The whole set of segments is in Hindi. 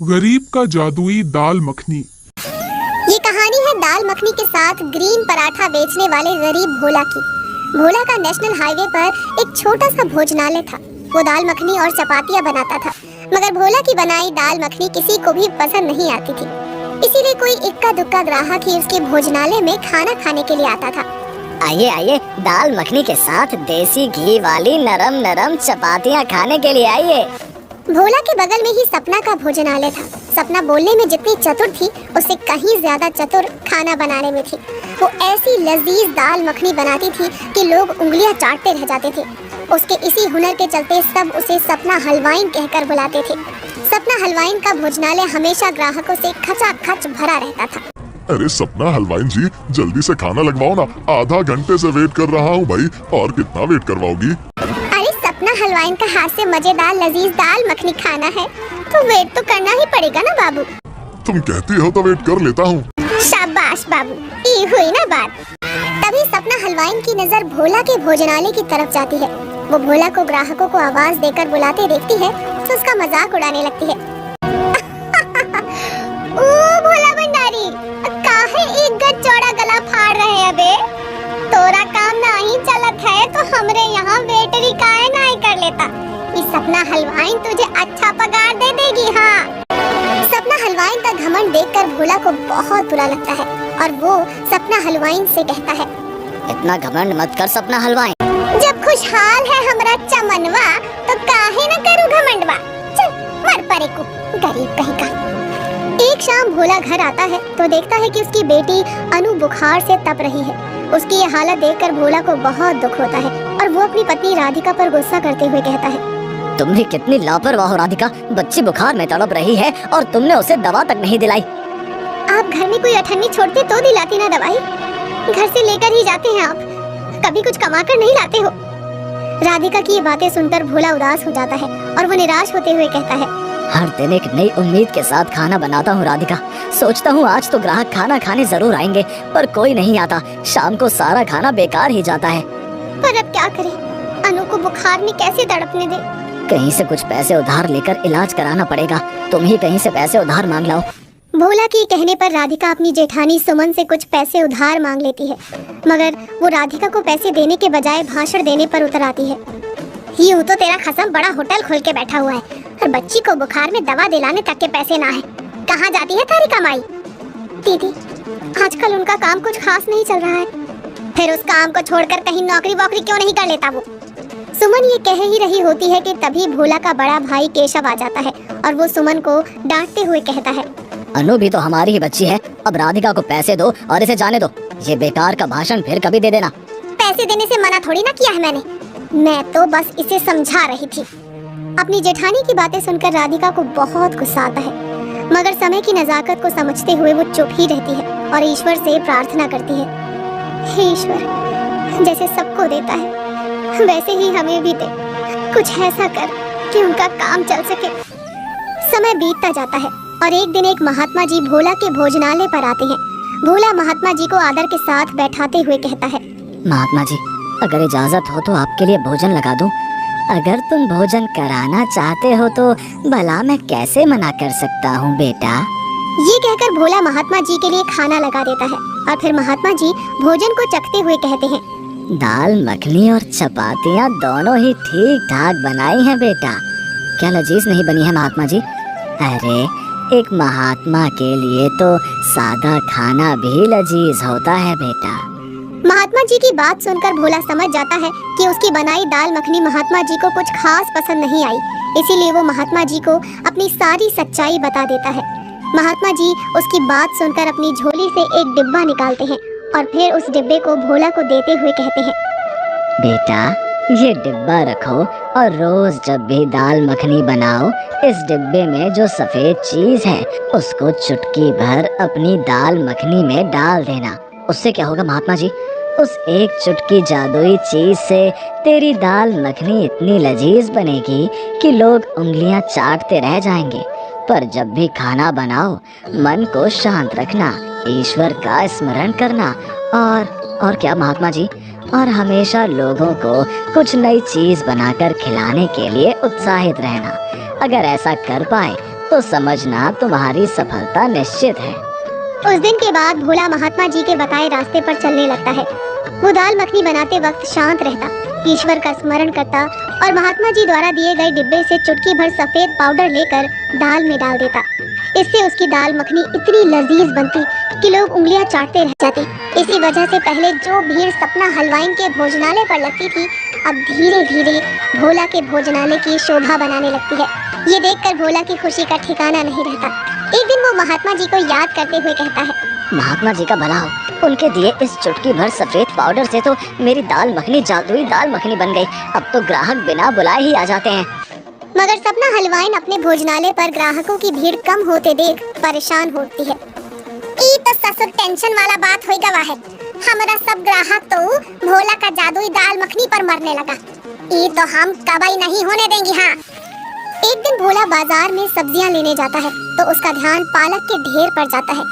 गरीब का जादुई दाल मखनी। ये कहानी है दाल मखनी के साथ ग्रीन पराठा बेचने वाले गरीब भोला की। भोला का नेशनल हाईवे पर एक छोटा सा भोजनालय था। वो दाल मखनी और चपातियाँ बनाता था, मगर भोला की बनाई दाल मखनी किसी को भी पसंद नहीं आती थी। इसीलिए कोई इक्का दुक्का ग्राहक ही उसके भोजनालय में खाना खाने के लिए आता था। आइए आइए, दाल मखनी के साथ देसी घी वाली नरम नरम चपातियाँ खाने के लिए आइए। भोला के बगल में ही सपना का भोजनालय था। सपना बोलने में जितनी चतुर थी, उससे कहीं ज्यादा चतुर खाना बनाने में थी। वो ऐसी लजीज दाल मखनी बनाती थी कि लोग उंगलियां चाटते रह जाते थे। उसके इसी हुनर के चलते सब उसे सपना हलवाइन कहकर बुलाते थे। सपना हलवाइन का भोजनालय हमेशा ग्राहकों से खचाखच भरा रहता था। अरे सपना हलवाइन जी, जल्दी से खाना लगवाओ ना, आधा घंटे से वेट कर रहा हूँ भाई। और कितना वेट करवाओगी? अरे सपना हलवाइन का हाथ से मजेदार लजीज दाल मखनी खाना है तो वेट तो करना ही पड़ेगा ना बाबू। तुम कहती हो तो वेट कर लेता हूँ। शाबाश बाबू, ये हुई ना बात। तभी सपना हलवाइन की नजर भोला के भोजनालय की तरफ जाती है। वो भोला को ग्राहकों को आवाज देकर बुलाते देखती है तो उसका मजाक उड़ाने लगती है। ओ भोला भंडारी, काहे एक गज चौड़ा गला फाड़ रहे अबे? तोरा काम नहीं चलत है तो हमरे यहाँ वेटरी काहे नहीं कर लेता? इस सपना हलवाइन तुझे अच्छा पगार दे देगी। हाँ, सपना हलवाइन का घमंड देखकर भोला को बहुत बुरा लगता है और वो सपना हलवाइन से कहता है, इतना घमंड मत कर सपना हलवाइन। जब खुशहाल है हमरा चमनवा तो काहे न करूँ घमंडवा। चल मर परे को, गरीब कहीं का। एक शाम भोला घर आता है तो देखता है कि उसकी बेटी अनु बुखार से तप रही है। उसकी ये हालत देखकर भोला को बहुत दुख होता है और वो अपनी पत्नी राधिका पर गुस्सा करते हुए कहता है, तुम भी कितनी लापरवाह हो राधिका। बच्ची बुखार में तड़प रही है और तुमने उसे दवा तक नहीं दिलाई। आप घर में कोई अठन्नी छोड़ते तो दिलाती ना दवाई। घर से लेकर ही जाते हैं आप, कभी कुछ कमा कर नहीं लाते हो। राधिका की ये बातें सुनकर भोला उदास हो जाता है और वो निराश होते हुए कहता है, हर दिन एक नई उम्मीद के साथ खाना बनाता हूँ राधिका। सोचता हूँ आज तो ग्राहक खाना खाने जरूर आएंगे, पर कोई नहीं आता। शाम को सारा खाना बेकार ही जाता है। पर अब क्या करें? अनु को बुखार में कैसे तड़पने दे? कहीं से कुछ पैसे उधार लेकर इलाज कराना पड़ेगा। तुम ही कहीं से पैसे उधार मांग लाओ। भोला के कहने पर राधिका अपनी जेठानी सुमन से कुछ पैसे उधार मांग लेती है, मगर वो राधिका को पैसे देने के बजाय भाषण देने पर उतर आती है। यूं तो तेरा खसम बड़ा होटल खोल के बैठा हुआ है और बच्ची को बुखार में दवा दिलाने तक के पैसे ना है। कहाँ जाती है तारी कमाई? दीदी, आजकल उनका काम कुछ खास नहीं चल रहा है। फिर उस काम को छोड़कर कहीं नौकरी वोकरी क्यों नहीं कर लेता वो? सुमन ये कह ही रही होती है कि तभी भोला का बड़ा भाई केशव आ जाता है और वो सुमन को डांटते हुए कहता है, अनु भी तो हमारी ही बच्ची है। अब राधिका को पैसे दो और इसे जाने दो। ये बेकार का भाषण फिर कभी दे देना। पैसे देने से मना थोड़ी ना किया है मैंने, मैं तो बस इसे समझा रही थी। अपनी जेठानी की बातें सुनकर राधिका को बहुत गुस्सा आता है, मगर समय की नजाकत को समझते हुए वो चुप ही रहती है और ईश्वर से प्रार्थना करती है, हे ईश्वर, जैसे सबको देता है वैसे ही हमें भी दे। कुछ ऐसा कर कि उनका काम चल सके। समय बीतता जाता है और एक दिन एक महात्मा जी भोला के भोजनालय पर आते हैं। भोला महात्मा जी को आदर के साथ बैठाते हुए कहता है, महात्मा जी, अगर इजाजत हो तो आपके लिए भोजन लगा दूं। अगर तुम भोजन कराना चाहते हो तो भला मैं कैसे मना कर सकता हूँ बेटा। ये कहकर भोला महात्मा जी के लिए खाना लगा देता है और फिर महात्मा जी भोजन को चखते हुए कहते हैं, दाल मखनी और चपातियाँ दोनों ही ठीक ठाक बनाई हैं बेटा। क्या लजीज नहीं बनी है महात्मा जी? अरे एक महात्मा के लिए तो सादा खाना भी लजीज होता है बेटा। महात्मा जी की बात सुनकर भोला समझ जाता है कि उसकी बनाई दाल मखनी महात्मा जी को कुछ खास पसंद नहीं आई। इसीलिए वो महात्मा जी को अपनी सारी सच्चाई बता देता है। महात्मा जी उसकी बात सुनकर अपनी झोली से एक डिब्बा निकालते हैं और फिर उस डिब्बे को भोला को देते हुए कहते हैं, बेटा ये डिब्बा रखो और रोज जब भी दाल मखनी बनाओ, इस डिब्बे में जो सफेद चीज है उसको चुटकी भर अपनी दाल मखनी में डाल देना। उससे क्या होगा महात्मा जी? उस एक चुटकी जादुई चीज से तेरी दाल मखनी इतनी लजीज बनेगी कि लोग उंगलियां चाटते रह जाएंगे। पर जब भी खाना बनाओ मन को शांत रखना, ईश्वर का स्मरण करना और क्या महात्मा जी? और हमेशा लोगों को कुछ नई चीज बनाकर खिलाने के लिए उत्साहित रहना। अगर ऐसा कर पाए तो समझना तुम्हारी सफलता निश्चित है। उस दिन के बाद भोला महात्मा जी के बताए रास्ते पर चलने लगता है। वो दाल मखनी बनाते वक्त शांत रहता, ईश्वर का स्मरण करता और महात्मा जी द्वारा दिए गए डिब्बे से चुटकी भर सफेद पाउडर लेकर दाल में डाल देता। इससे उसकी दाल मखनी इतनी लजीज बनती कि लोग उंगलियां चाटते रह जाते। इसी वजह से पहले जो भीड़ सपना हलवाई के भोजनालय पर लगती थी, अब धीरे धीरे भोला के भोजनालय की शोभा बनाने लगती है। ये देखकर भोला की खुशी का ठिकाना नहीं रहता। एक दिन वो महात्मा जी को याद करते हुए कहता है, महात्मा जी का भला हो, उनके दिए इस चुटकी भर सफेद पाउडर से तो मेरी दाल मखनी जादुई दाल मखनी बन गई। अब तो ग्राहक बिना बुलाए ही आ जाते हैं। मगर सपना हलवाइन अपने भोजनालय पर ग्राहकों की भीड़ कम होते देख परेशान होती है। ई तो ससुर टेंशन वाला बात होई गवा है। हमारा सब ग्राहक तो भोला का जादुई दाल मखनी पर मरने लगा। ई तो हम कभी नहीं होने देंगे। हाँ, एक दिन भोला बाजार में सब्जियां लेने जाता है तो उसका ध्यान पालक के ढेर पर जाता है।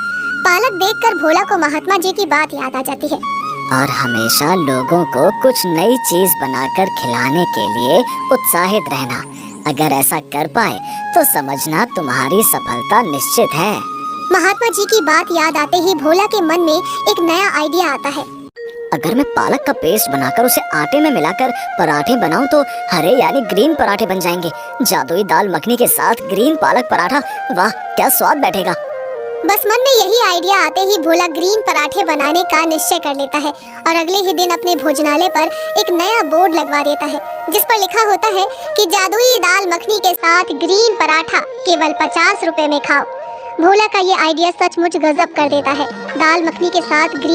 पालक देखकर भोला को महात्मा जी की बात याद आ जाती है। और हमेशा लोगों को कुछ नई चीज बनाकर खिलाने के लिए उत्साहित रहना। अगर ऐसा कर पाए तो समझना तुम्हारी सफलता निश्चित है। महात्मा जी की बात याद आते ही भोला के मन में एक नया आइडिया आता है। अगर मैं पालक का पेस्ट बनाकर उसे आटे में मिलाकर पराठे बनाऊं तो हरे यानी ग्रीन पराठे बन जाएंगे। जादुई दाल मखनी के साथ ग्रीन पालक पराठा, वाह क्या स्वाद बैठेगा। बस मन में यही आइडिया आते ही भोला ग्रीन पराठे बनाने का निश्चय कर लेता है और अगले ही दिन अपने भोजनालय पर एक नया बोर्ड लगवा देता है जिस पर लिखा होता है कि जादुई दाल मखनी के साथ ग्रीन पराठा केवल 50 रुपए में खाओ। भोला का ये आइडिया सचमुच गजब कर देता है। दाल मखनी के साथ ग्रीन